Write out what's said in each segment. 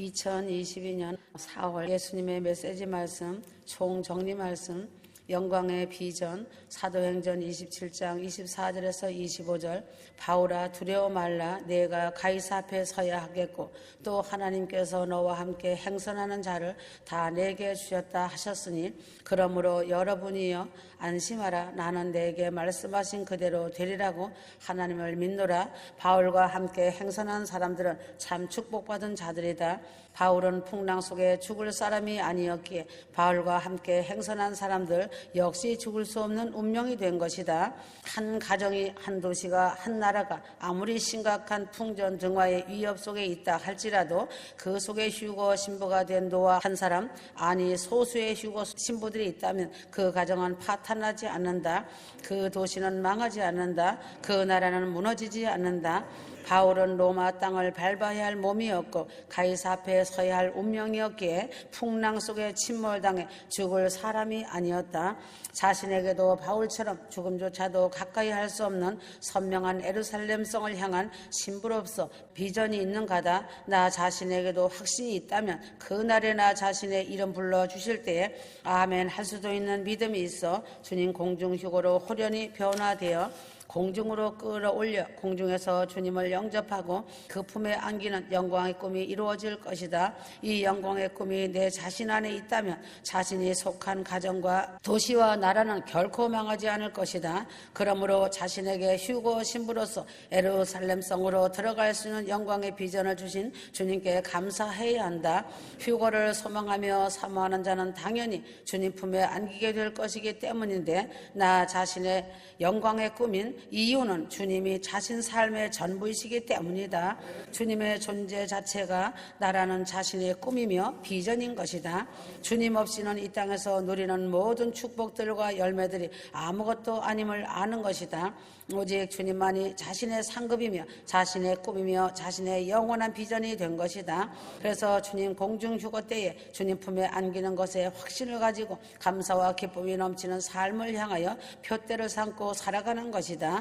2022년 4월 예수님의 메시지 말씀, 총정리 말씀, 영광의 비전, 사도행전 27장 24절에서 25절. 바울아, 두려워 말라. 내가 가이사 앞에 서야 하겠고 또 하나님께서 너와 함께 행선하는 자를 다 내게 주셨다 하셨으니 그러므로 여러분이여 안심하라. 나는 내게 말씀하신 그대로 되리라고 하나님을 믿노라. 바울과 함께 행선한 사람들은 참 축복받은 자들이다. 바울은 풍랑 속에 죽을 사람이 아니었기에 바울과 함께 행선한 사람들 역시 죽을 수 없는 운명이 된 것이다. 한 가정이, 한 도시가, 한 나라가 아무리 심각한 풍전 등화의 위협 속에 있다 할지라도 그 속에 휴거 신부가 된 노아 한 사람, 아니 소수의 휴거 신부들이 있다면 그 가정은 파탄나지 않는다. 그 도시는 망하지 않는다. 그 나라는 무너지지 않는다. 바울은 로마 땅을 밟아야 할 몸이었고 가이사 앞에 서야 할 운명이었기에 풍랑 속에 침몰당해 죽을 사람이 아니었다. 자신에게도 바울처럼 죽음조차도 가까이 할 수 없는 선명한 예루살렘성을 향한 신부로서 비전이 있는가다. 나 자신에게도 확신이 있다면 그날에 나 자신의 이름 불러주실 때에 아멘 할 수도 있는 믿음이 있어 주님 공중휴거로 호련히 변화되어 공중으로 끌어올려 공중에서 주님을 영접하고 그 품에 안기는 영광의 꿈이 이루어질 것이다. 이 영광의 꿈이 내 자신 안에 있다면 자신이 속한 가정과 도시와 나라는 결코 망하지 않을 것이다. 그러므로 자신에게 휴거 신부로서 예루살렘성으로 들어갈 수 있는 영광의 비전을 주신 주님께 감사해야 한다. 휴거를 소망하며 사모하는 자는 당연히 주님 품에 안기게 될 것이기 때문인데 나 자신의 영광의 꿈인 이유는 주님이 자신 삶의 전부이시기 때문이다. 주님의 존재 자체가 나라는 자신의 꿈이며 비전인 것이다. 주님 없이는 이 땅에서 누리는 모든 축복들과 열매들이 아무것도 아님을 아는 것이다. 오직 주님만이 자신의 상급이며 자신의 꿈이며 자신의 영원한 비전이 된 것이다. 그래서 주님 공중휴거 때에 주님 품에 안기는 것에 확신을 가지고 감사와 기쁨이 넘치는 삶을 향하여 표대를 삼고 살아가는 것이다.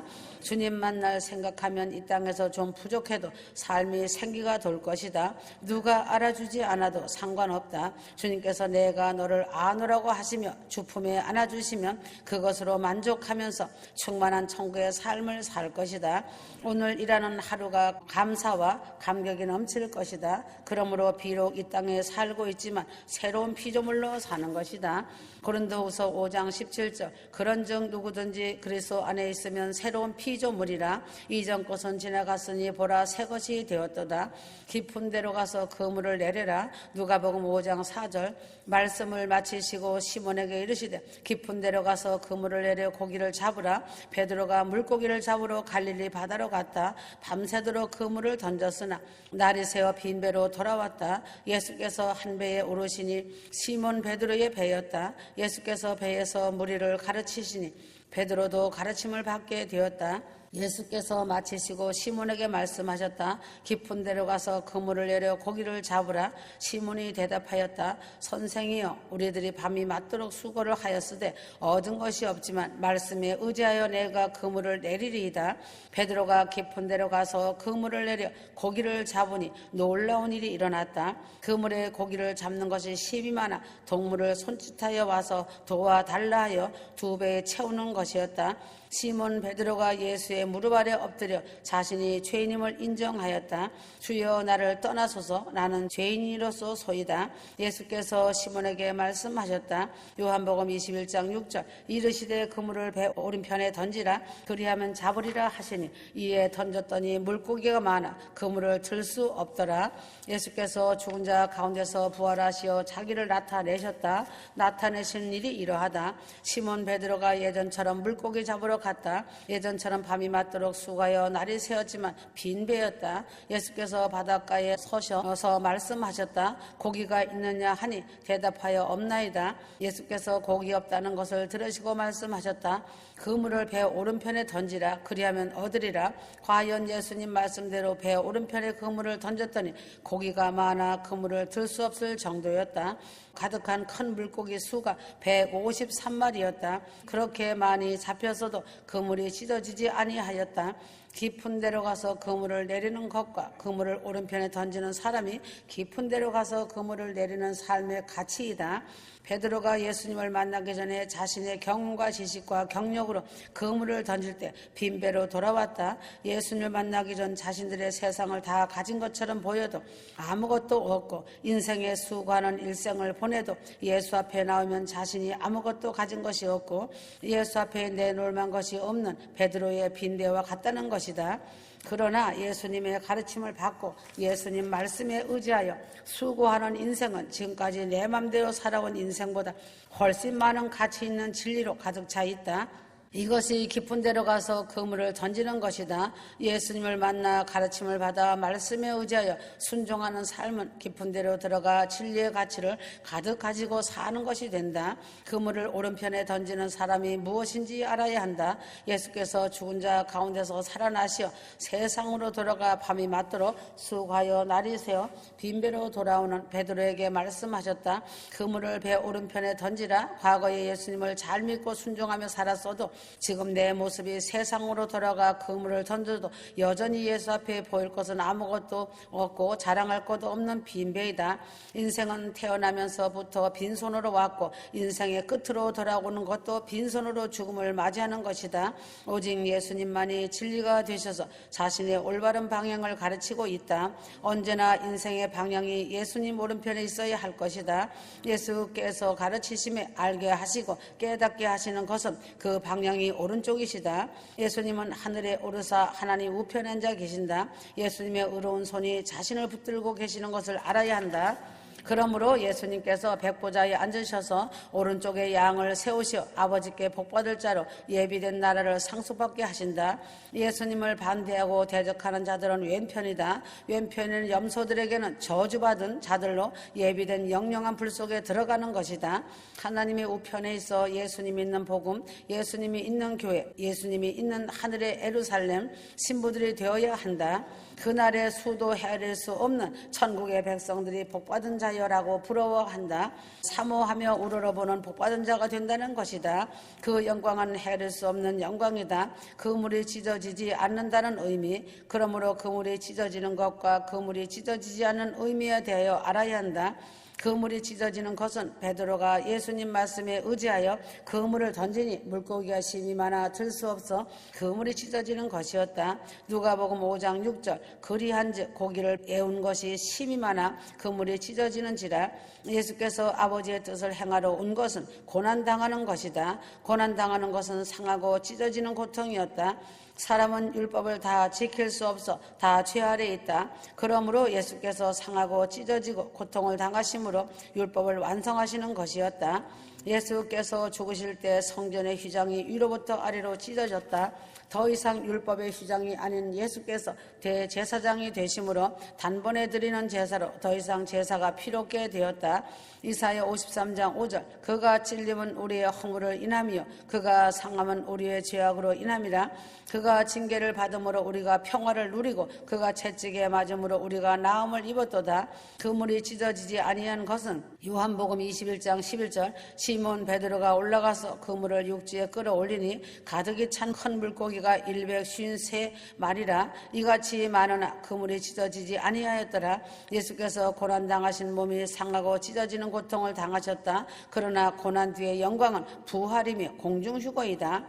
주님 만날 생각하면 이 땅에서 좀 부족해도 삶이 생기가 돌 것이다. 누가 알아주지 않아도 상관없다. 주님께서 내가 너를 아노라고 하시며 주 품에 안아주시면 그것으로 만족하면서 충만한 천국의 삶을 살 것이다. 오늘 일하는 하루가 감사와 감격이 넘칠 것이다. 그러므로 비록 이 땅에 살고 있지만 새로운 피조물로 사는 것이다. 고린도후서 5장 17절 그런즉 누구든지 그리스도 안에 있으면 새로운 피조물이라. 이전 것은 지나갔으니 보라 새 것이 되었도다. 깊은 데로 가서 그물을 내려라. 누가복음 5장 4절 말씀을 마치시고 시몬에게 이르시되 깊은 데로 가서 그물을 내려 고기를 잡으라. 베드로가 물고기를 잡으러 갈릴리 바다로 갔다. 밤새도록 그물을 던졌으나 날이 새어 빈 배로 돌아왔다. 예수께서 한 배에 오르시니 시몬 베드로의 배였다. 예수께서 배에서 무리를 가르치시니 베드로도 가르침을 받게 되었다. 예수께서 마치시고 시몬에게 말씀하셨다. 깊은 데로 가서 그물을 내려 고기를 잡으라. 시몬이 대답하였다. 선생이여, 우리들이 밤이 맞도록 수고를 하였으되 얻은 것이 없지만 말씀에 의지하여 내가 그물을 내리리이다. 베드로가 깊은 데로 가서 그물을 내려 고기를 잡으니 놀라운 일이 일어났다. 그물에 고기를 잡는 것이 힘이 많아 동물을 손짓하여 와서 도와달라 하여 2배에 채우는 것이었다. 시몬 베드로가 예수의 무릎 아래 엎드려 자신이 죄인임을 인정하였다. 주여 나를 떠나소서 나는 죄인이로서 소이다. 예수께서 시몬에게 말씀하셨다. 요한복음 21장 6절 이르시되 그물을 배 오른편에 던지라. 그리하면 잡으리라 하시니 이에 던졌더니 물고기가 많아 그물을 들 수 없더라. 예수께서 죽은 자 가운데서 부활하시어 자기를 나타내셨다. 나타내신 일이 이러하다. 시몬 베드로가 예전처럼 물고기 잡으러 갔다. 예전처럼 밤이 맞도록 수고하여 날이 새었지만 빈 배였다. 예수께서 바닷가에 서셔서 말씀하셨다. 고기가 있느냐 하니 대답하여 없나이다. 예수께서 고기 없다는 것을 들으시고 말씀하셨다. 그물을 배 오른편에 던지라. 그리하면 얻으리라. 과연 예수님 말씀대로 배 오른편에 그물을 던졌더니 고기가 많아 그물을 들 수 없을 정도였다. 가득한 큰 물고기 수가 153마리였다. 그렇게 많이 잡혔어도 그물이 찢어지지 아니하였다. 깊은 데로 가서 그물을 내리는 것과 그물을 오른편에 던지는 사람이 깊은 데로 가서 그물을 내리는 삶의 가치이다. 베드로가 예수님을 만나기 전에 자신의 경험과 지식과 경력으로 그물을 던질 때 빈배로 돌아왔다. 예수님을 만나기 전 자신들의 세상을 다 가진 것처럼 보여도 아무것도 없고 인생에 수고하는 일생을 보내도 예수 앞에 나오면 자신이 아무것도 가진 것이 없고 예수 앞에 내놓을 만한 것이 없는 베드로의 빈대와 같다는 것이다. 그러나 예수님의 가르침을 받고 예수님 말씀에 의지하여 수고하는 인생은 지금까지 내 맘대로 살아온 인생보다 훨씬 많은 가치 있는 진리로 가득 차 있다. 이것이 깊은 데로 가서 그물을 던지는 것이다. 예수님을 만나 가르침을 받아 말씀에 의지하여 순종하는 삶은 깊은 데로 들어가 진리의 가치를 가득 가지고 사는 것이 된다. 그물을 오른편에 던지는 사람이 무엇인지 알아야 한다. 예수께서 죽은 자 가운데서 살아나시어 세상으로 돌아가 밤이 맞도록 수고하여 날이 새어 빈배로 돌아오는 베드로에게 말씀하셨다. 그물을 배 오른편에 던지라. 과거에 예수님을 잘 믿고 순종하며 살았어도 지금 내 모습이 세상으로 돌아가 그물을 던져도 여전히 예수 앞에 보일 것은 아무것도 없고 자랑할 것도 없는 빈배이다. 인생은 태어나면서부터 빈손으로 왔고 인생의 끝으로 돌아오는 것도 빈손으로 죽음을 맞이하는 것이다. 오직 예수님만이 진리가 되셔서 자신의 올바른 방향을 가르치고 있다. 언제나 인생의 방향이 예수님 오른편에 있어야 할 것이다. 예수께서 가르치심에 알게 하시고 깨닫게 하시는 것은 그 방향이 오른쪽이시다. 예수님은 하늘에 오르사 하나님 우편에 앉아 계신다. 예수님의 의로운 손이 자신을 붙들고 계시는 것을 알아야 한다. 그러므로 예수님께서 백보좌에 앉으셔서 오른쪽에 양을 세우시어 아버지께 복받을 자로 예비된 나라를 상속받게 하신다. 예수님을 반대하고 대적하는 자들은 왼편이다. 왼편에는 염소들에게는 저주받은 자들로 예비된 영영한 불 속에 들어가는 것이다. 하나님의 우편에 있어 예수님이 있는 복음, 예수님이 있는 교회, 예수님이 있는 하늘의 예루살렘 신부들이 되어야 한다. 그날에 수도 헤아릴 수 없는 천국의 백성들이 복받은 자여라고 부러워한다. 사모하며 우러러보는 복받은 자가 된다는 것이다. 그 영광은 헤아릴 수 없는 영광이다. 그물이 찢어지지 않는다는 의미, 그러므로 그물이 찢어지는 것과 그물이 찢어지지 않는 의미에 대하여 알아야 한다. 그물이 찢어지는 것은 베드로가 예수님 말씀에 의지하여 그물을 던지니 물고기가 심이 많아 들 수 없어 그물이 찢어지는 것이었다. 누가복음 5장 6절 그리한즉 고기를 애운 것이 심이 많아 그물이 찢어지는지라. 예수께서 아버지의 뜻을 행하러 온 것은 고난당하는 것이다. 고난당하는 것은 상하고 찢어지는 고통이었다. 사람은 율법을 다 지킬 수 없어 다 죄 아래 있다. 그러므로 예수께서 상하고 찢어지고 고통을 당하심으로 율법을 완성하시는 것이었다. 예수께서 죽으실 때 성전의 휘장이 위로부터 아래로 찢어졌다. 더 이상 율법의 휘장이 아닌 예수께서 대제사장이 되심으로 단번에 드리는 제사로 더 이상 제사가 필요 없게 되었다. 이사야 53장 5절 그가 찔림은 우리의 허물을 인함이요 그가 상함은 우리의 죄악으로 인함이라. 그가 징계를 받음으로 우리가 평화를 누리고 그가 채찍에 맞음으로 우리가 나음을 입었도다. 그물이 찢어지지 아니한 것은 요한복음 21장 11절 시몬 베드로가 올라가서 그물을 육지에 끌어올리니 가득히 찬 큰 물고기가 153마리라. 이같이 많으나 그물이 찢어지지 아니하였더라. 예수께서 고난당하신 몸이 상하고 찢어지는 고통을 당하셨다. 그러나 고난 뒤의 영광은 부활이며 공중휴거이다.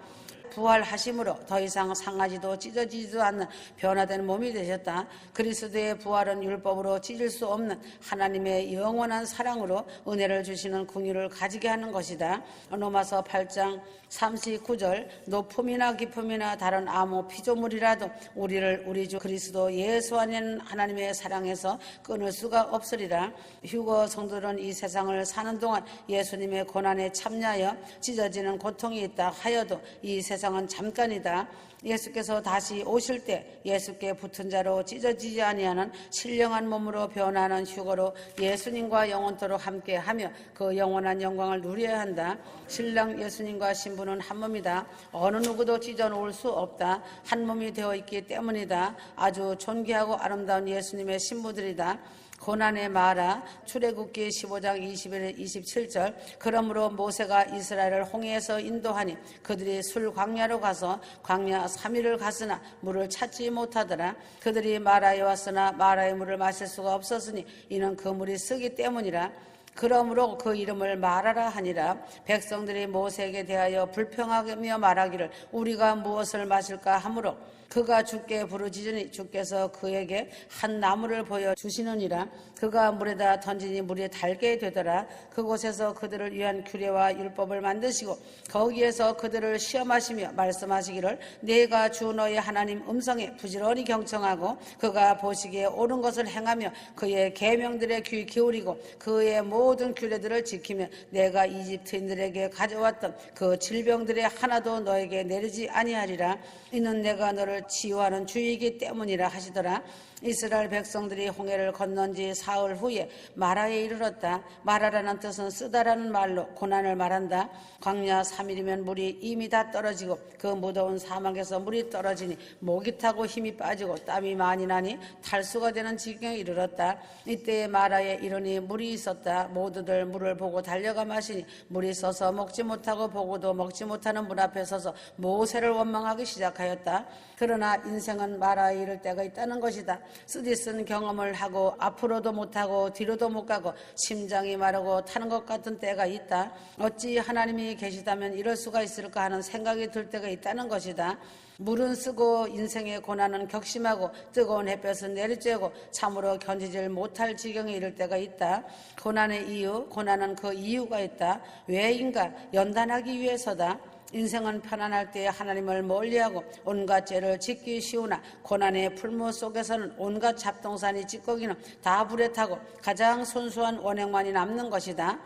부활하심으로 더 이상 상하지도 찢어지지도 않는 변화된 몸이 되셨다. 그리스도의 부활은 율법으로 찢을 수 없는 하나님의 영원한 사랑으로 은혜를 주시는 긍휼을 가지게 하는 것이다. 로마서 8장 39절 높음이나 깊음이나 다른 아무 피조물이라도 우리를 우리 주 그리스도 예수 안에는 하나님의 사랑에서 끊을 수가 없으리라. 휴거 성도들은 이 세상을 사는 동안 예수님의 고난에 참여하여 찢어지는 고통이 있다 하여도 이 세상은 잠깐이다. 예수께서 다시 오실 때 예수께 붙은 자로 찢어지지 아니하는 신령한 몸으로 변화하는 휴거로 예수님과 영원토록 함께하며 그 영원한 영광을 누려야 한다. 신랑 예수님과 신부는 한 몸이다. 어느 누구도 찢어놓을 수 없다. 한 몸이 되어 있기 때문이다. 아주 존귀하고 아름다운 예수님의 신부들이다. 고난의 마라. 출애굽기 15장 21절 27절. 그러므로 모세가 이스라엘을 홍해에서 인도하니 그들이 술 광야로 가서 광야 3일을 갔으나 물을 찾지 못하더라. 그들이 마라에 왔으나 마라의 물을 마실 수가 없었으니 이는 그 물이 쓰기 때문이라. 그러므로 그 이름을 마라라 하니라. 백성들이 모세에게 대하여 불평하며 말하기를 우리가 무엇을 마실까 하므로 그가 주께 부르짖으니 주께서 그에게 한 나무를 보여주시느니라. 그가 물에다 던지니 물이 달게 되더라. 그곳에서 그들을 위한 규례와 율법을 만드시고 거기에서 그들을 시험하시며 말씀하시기를 내가 주 너의 하나님 음성에 부지런히 경청하고 그가 보시기에 옳은 것을 행하며 그의 계명들에 귀 기울이고 그의 모든 규례들을 지키며 내가 이집트인들에게 가져왔던 그 질병들의 하나도 너에게 내리지 아니하리라. 이는 내가 너를 치유하는 주이기 때문이라 하시더라. 이스라엘 백성들이 홍해를 건넌 지 사흘 후에 마라에 이르렀다. 마라라는 뜻은 쓰다라는 말로 고난을 말한다. 광야 3일이면 물이 이미 다 떨어지고 그 무더운 사막에서 물이 떨어지니 목이 타고 힘이 빠지고 땀이 많이 나니 탈수가 되는 지경에 이르렀다. 이때에 마라에 이르니 물이 있었다. 모두들 물을 보고 달려가 마시니 물이 써서 먹지 못하고 보고도 먹지 못하는 문 앞에 서서 모세를 원망하기 시작하였다. 그러나 인생은 마라에 이를 때가 있다는 것이다. 쓰디쓴 경험을 하고 앞으로도 못하고 뒤로도 못 가고 심장이 마르고 타는 것 같은 때가 있다. 어찌 하나님이 계시다면 이럴 수가 있을까 하는 생각이 들 때가 있다는 것이다. 물은 쓰고 인생의 고난은 격심하고 뜨거운 햇볕은 내리쬐고 참으로 견디질 못할 지경에 이를 때가 있다. 고난의 이유, 고난은 그 이유가 있다. 왜인가? 연단하기 위해서다. 인생은 편안할 때 하나님을 멀리하고 온갖 죄를 짓기 쉬우나 고난의 풀무 속에서는 온갖 잡동사니 찌꺼기는 다 불에 타고 가장 순수한 원행만이 남는 것이다.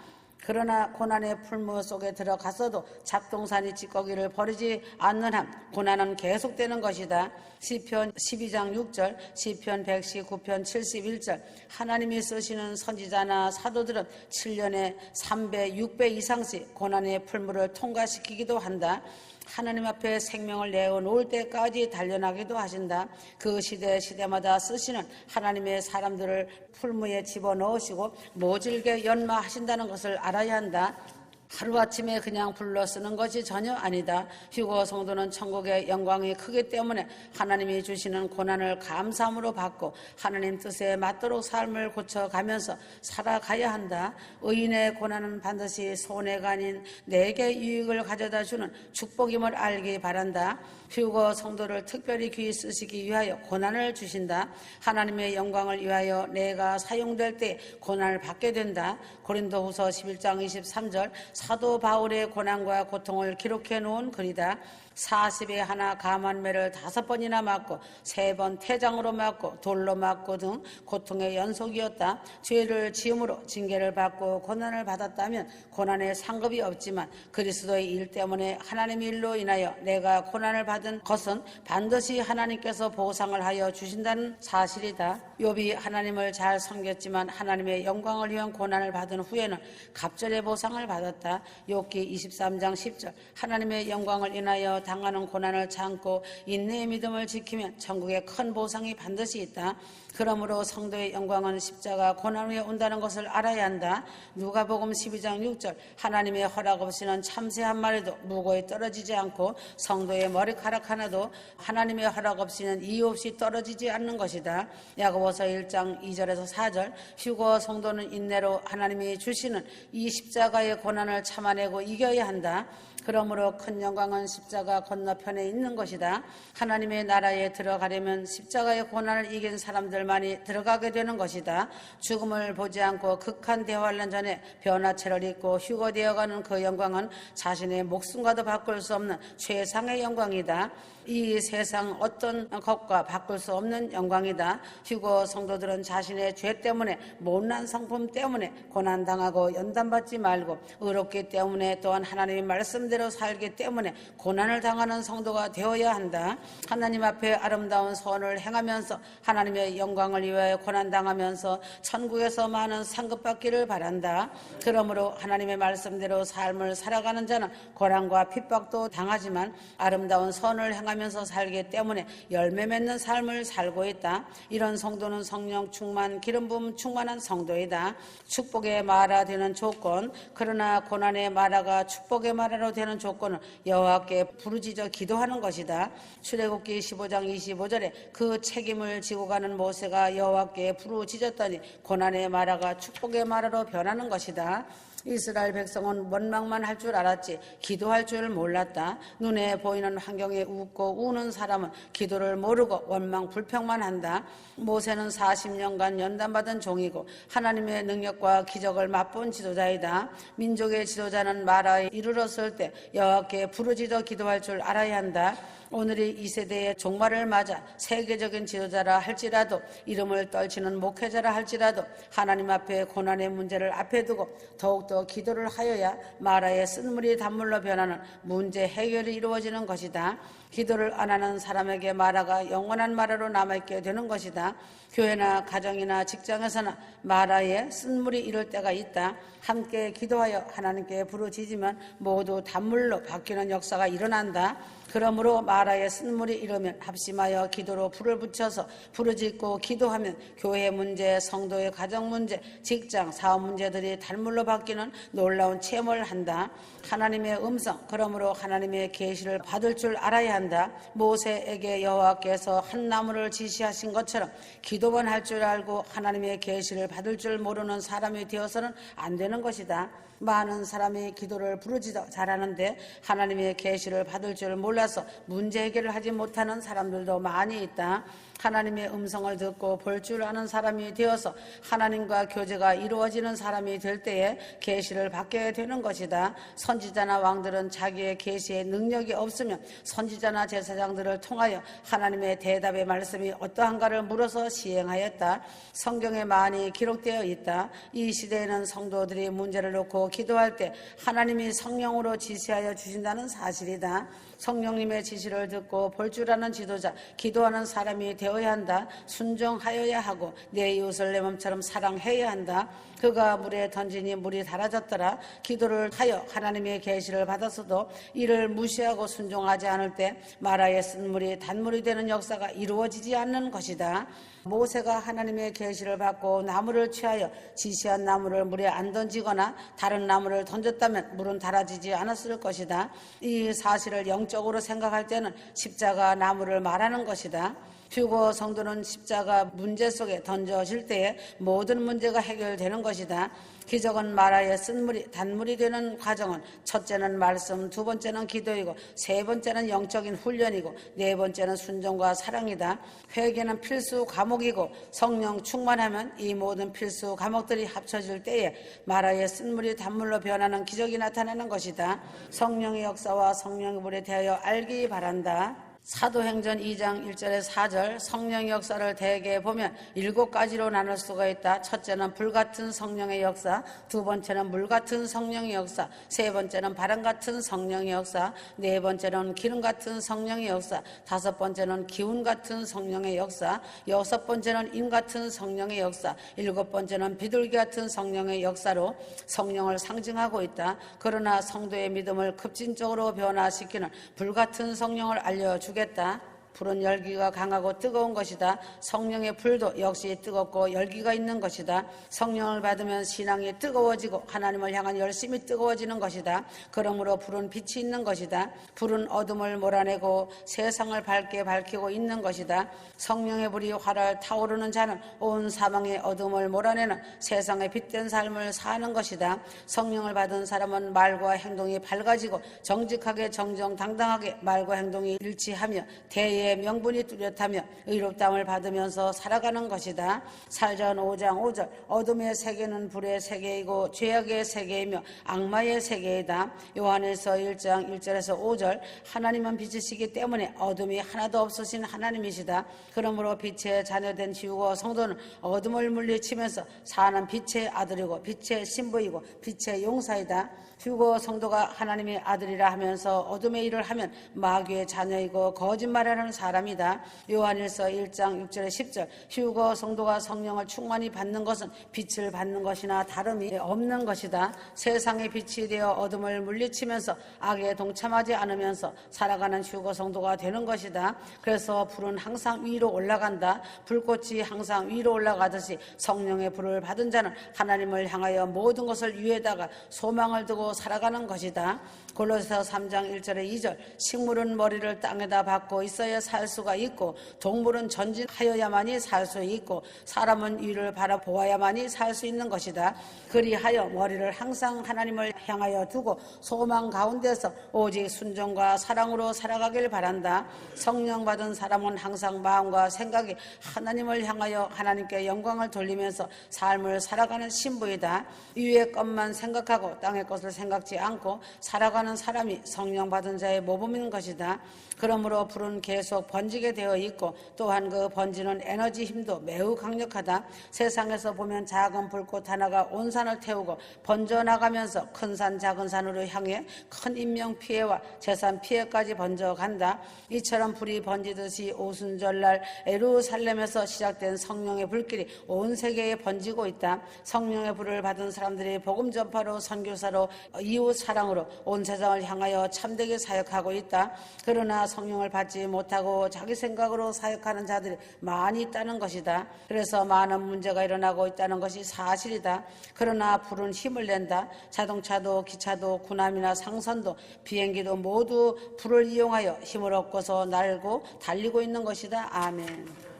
그러나 고난의 풀무 속에 들어갔어도 잡동사니 찌꺼기를 버리지 않는 한 고난은 계속되는 것이다. 시편 12장 6절, 시편 119편 71절. 하나님이 쓰시는 선지자나 사도들은 7년에 3배, 6배 이상씩 고난의 풀무를 통과시키기도 한다. 하나님 앞에 생명을 내어놓을 때까지 단련하기도 하신다. 그 시대마다 쓰시는 하나님의 사람들을 풀무에 집어넣으시고 모질게 연마하신다는 것을 알아야 한다. 하루아침에 그냥 불러 쓰는 것이 전혀 아니다. 휴거 성도는 천국의 영광이 크기 때문에 하나님이 주시는 고난을 감사함으로 받고 하나님 뜻에 맞도록 삶을 고쳐가면서 살아가야 한다. 의인의 고난은 반드시 손해가 아닌 내게 유익을 가져다 주는 축복임을 알기 바란다. 휴거 성도를 특별히 귀히 쓰시기 위하여 고난을 주신다. 하나님의 영광을 위하여 내가 사용될 때 고난을 받게 된다. 고린도후서 11장 23절. 사도 바울의 고난과 고통을 기록해 놓은 글이다. 40에 하나 가만매를 5번이나 맞고 3번 태장으로 맞고 돌로 맞고 등 고통의 연속이었다. 죄를 지음으로 징계를 받고 고난을 받았다면 고난에 상급이 없지만 그리스도의 일 때문에 하나님의 일로 인하여 내가 고난을 받은 것은 반드시 하나님께서 보상을 하여 주신다는 사실이다. 욥이 하나님을 잘 섬겼지만 하나님의 영광을 위한 고난을 받은 후에는 갑절의 보상을 받았다. 욥기 23장 10절. 하나님의 영광을 인하여 당하는 고난을 참고 인내의 믿음을 지키면 천국의 큰 보상이 반드시 있다. 그러므로 성도의 영광은 십자가 고난 후에 온다는 것을 알아야 한다. 누가복음 12장 6절. 하나님의 허락 없이는 참새 한 마리도 무고에 떨어지지 않고 성도의 머리카락 하나도 하나님의 허락 없이는 이유 없이 떨어지지 않는 것이다. 야고보서 1장 2절에서 4절. 휴거 성도는 인내로 하나님이 주시는 이 십자가의 고난을 참아내고 이겨야 한다. 그러므로 큰 영광은 십자가 건너편에 있는 것이다. 하나님의 나라에 들어가려면 십자가의 고난을 이긴 사람들만이 들어가게 되는 것이다. 죽음을 보지 않고 극한 대환란 전에 변화체를 입고 휴거되어가는 그 영광은 자신의 목숨과도 바꿀 수 없는 최상의 영광이다. 이 세상 어떤 것과 바꿀 수 없는 영광이다. 휴거 성도들은 자신의 죄 때문에 못난 성품 때문에 고난당하고 연단받지 말고 의롭기 때문에 또한 하나님의 말씀대로 말씀대로 살기 때문에 고난을 당하는 성도가 되어야 한다. 하나님 앞에 아름다운 선을 행하면서 하나님의 영광을 위하여 고난당하면서 천국에서 많은 상급받기를 바란다. 그러므로 하나님의 말씀대로 삶을 살아가는 자는 고난과 핍박도 당하지만 아름다운 선을 행하면서 살기 때문에 열매 맺는 삶을 살고 있다. 이런 성도는 성령 충만, 기름 부음 충만한 성도이다. 축복의 마라 되는 조건, 그러나 고난의 마라가 축복의 마라로 되는 조건은 여호와께 부르짖어 기도하는 것이다. 출애굽기 15장 25절에 그 책임을 지고 가는 모세가 여호와께 부르짖었더니 고난의 마라가 축복의 마라로 변하는 것이다. 이스라엘 백성은 원망만 할 줄 알았지 기도할 줄 몰랐다. 눈에 보이는 환경에 웃고 우는 사람은 기도를 모르고 원망 불평만 한다. 모세는 40년간 연단받은 종이고 하나님의 능력과 기적을 맛본 지도자이다. 민족의 지도자는 마라에 이르렀을 때 여호와께 부르짖어 기도할 줄 알아야 한다. 오늘이 이 세대의 종말을 맞아 세계적인 지도자라 할지라도, 이름을 떨치는 목회자라 할지라도 하나님 앞에 고난의 문제를 앞에 두고 더욱더 기도를 하여야 마라의 쓴물이 단물로 변하는 문제 해결이 이루어지는 것이다. 기도를 안 하는 사람에게 마라가 영원한 마라로 남아있게 되는 것이다. 교회나 가정이나 직장에서나 마라에 쓴물이 이를 때가 있다. 함께 기도하여 하나님께 부르짖으면 모두 단물로 바뀌는 역사가 일어난다. 그러므로 마라에 쓴물이 이르면 합심하여 기도로 불을 붙여서 부르짖고 기도하면 교회 문제, 성도의 가정 문제, 직장, 사업 문제들이 단물로 바뀌는 놀라운 체험을 한다. 하나님의 음성, 그러므로 하나님의 계시를 받을 줄 알아야 한다. 모세에게 여호와께서 한 나무를 지시하신 것처럼 기도만 할 줄 알고 하나님의 계시를 받을 줄 모르는 사람이 되어서는 안 되는 것이다. 많은 사람이 기도를 부르짖어 잘하는데 하나님의 계시를 받을 줄 몰라서 문제 해결을 하지 못하는 사람들도 많이 있다. 하나님의 음성을 듣고 볼 줄 아는 사람이 되어서 하나님과 교제가 이루어지는 사람이 될 때에 계시를 받게 되는 것이다. 선지자나 왕들은 자기의 계시의 능력이 없으면 선지자나 제사장들을 통하여 하나님의 대답의 말씀이 어떠한가를 물어서 시행하였다. 성경에 많이 기록되어 있다. 이 시대에는 성도들이 문제를 놓고 기도할 때 하나님이 성령으로 지시하여 주신다는 사실이다. 성령님의 지시를 듣고 볼 줄 아는 지도자, 기도하는 사람이 되어야 한다. 순종하여야 하고 내 이웃을 내 몸처럼 사랑해야 한다. 그가 물에 던지니 물이 달아졌더라. 기도를 하여 하나님의 계시를 받았어도 이를 무시하고 순종하지 않을 때 마라에 쓴 물이 단물이 되는 역사가 이루어지지 않는 것이다. 모세가 하나님의 계시를 받고 나무를 취하여 지시한 나무를 물에 안 던지거나 다른 나무를 던졌다면 물은 달아지지 않았을 것이다. 이 사실을 영적으로 생각할 때는 십자가 나무를 말하는 것이다. 휴거 성도는 십자가 문제 속에 던져질 때에 모든 문제가 해결되는 것이다. 기적은 마라에 쓴 물이 단물이 되는 과정은 첫째는 말씀, 두 번째는 기도이고 세 번째는 영적인 훈련이고 네 번째는 순종과 사랑이다. 회개는 필수 과목이고 성령 충만하면 이 모든 필수 과목들이 합쳐질 때에 마라에 쓴 물이 단물로 변하는 기적이 나타나는 것이다. 성령의 역사와 성령의 물에 대하여 알기 바란다. 사도행전 2장 1절에 4절 성령의 역사를 대개 보면 7가지로 나눌 수가 있다. 첫째는 불같은 성령의 역사, 두 번째는 물같은 성령의 역사, 세 번째는 바람같은 성령의 역사, 네 번째는 기름같은 성령의 역사, 다섯 번째는 기운같은 성령의 역사, 여섯 번째는 임같은 성령의 역사, 일곱 번째는 비둘기 같은 성령의 역사로 성령을 상징하고 있다. 그러나 성도의 믿음을 급진적으로 변화시키는 불같은 성령을 알려주겠다. 불은 열기가 강하고 뜨거운 것이다. 성령의 불도 역시 뜨겁고 열기가 있는 것이다. 성령을 받으면 신앙이 뜨거워지고 하나님을 향한 열심이 뜨거워지는 것이다. 그러므로 불은 빛이 있는 것이다. 불은 어둠을 몰아내고 세상을 밝게 밝히고 있는 것이다. 성령의 불이 활활 타오르는 자는 온 사망의 어둠을 몰아내는 세상의 빛된 삶을 사는 것이다. 성령을 받은 사람은 말과 행동이 밝아지고 정직하게 정정당당하게 말과 행동이 일치하며 대의 자기의 명분이 뚜렷하며 의롭다함을 받으면서 살아가는 것이다. 사전 5장 5절 어둠의 세계는 불의 세계이고 죄악의 세계이며 악마의 세계이다. 요한일서 1장 1절에서 5절 하나님은 빛이시기 때문에 어둠이 하나도 없으신 하나님이시다. 그러므로 빛의 자녀된 지우고 성도는 어둠을 물리치면서 사는 빛의 아들이고 빛의 신부이고 빛의 용사이다. 휴고 성도가 하나님의 아들이라 하면서 어둠의 일을 하면 마귀의 자녀이고 거짓말하는 사람이다. 요한일서 1장 6절에 10절 휴고 성도가 성령을 충만히 받는 것은 빛을 받는 것이나 다름이 없는 것이다. 세상의 빛이 되어 어둠을 물리치면서 악에 동참하지 않으면서 살아가는 휴고 성도가 되는 것이다. 그래서 불은 항상 위로 올라간다. 불꽃이 항상 위로 올라가듯이 성령의 불을 받은 자는 하나님을 향하여 모든 것을 위에다가 소망을 두고 살아가는 것이다. 골로새서 3장 1절에 2절 식물은 머리를 땅에다 박고 있어야 살 수가 있고 동물은 전진하여야만이 살 수 있고 사람은 위를 바라보아야만이 살 수 있는 것이다. 그리하여 머리를 항상 하나님을 향하여 두고 소망 가운데서 오직 순종과 사랑으로 살아가길 바란다. 성령 받은 사람은 항상 마음과 생각이 하나님을 향하여 하나님께 영광을 돌리면서 삶을 살아가는 신부이다. 위의 것만 생각하고 땅의 것을 생각지 않고 살아가는 사람이 성령 받은 자의 모범인 것이다. 그러므로 불은 계속 번지게 되어 있고 또한 그 번지는 에너지 힘도 매우 강력하다. 세상에서 보면 작은 불꽃 하나가 온 산을 태우고 번져나가면서 큰 산 작은 산으로 향해 큰 인명 피해와 재산 피해까지 번져간다. 이처럼 불이 번지듯이 오순절날 예루살렘에서 시작된 성령의 불길이 온 세계에 번지고 있다. 성령의 불을 받은 사람들이 복음 전파로 선교사로 이웃 사랑으로 온 세상을 향하여 참되게 사역하고 있다. 그러나 성령을 받지 못하고 자기 생각으로 사역하는 자들이 많이 있다는 것이다. 그래서 많은 문제가 일어나고 있다는 것이 사실이다. 그러나 불은 힘을 낸다. 자동차도 기차도 군함이나 상선도 비행기도 모두 불을 이용하여 힘을 얻고서 날고 달리고 있는 것이다. 아멘.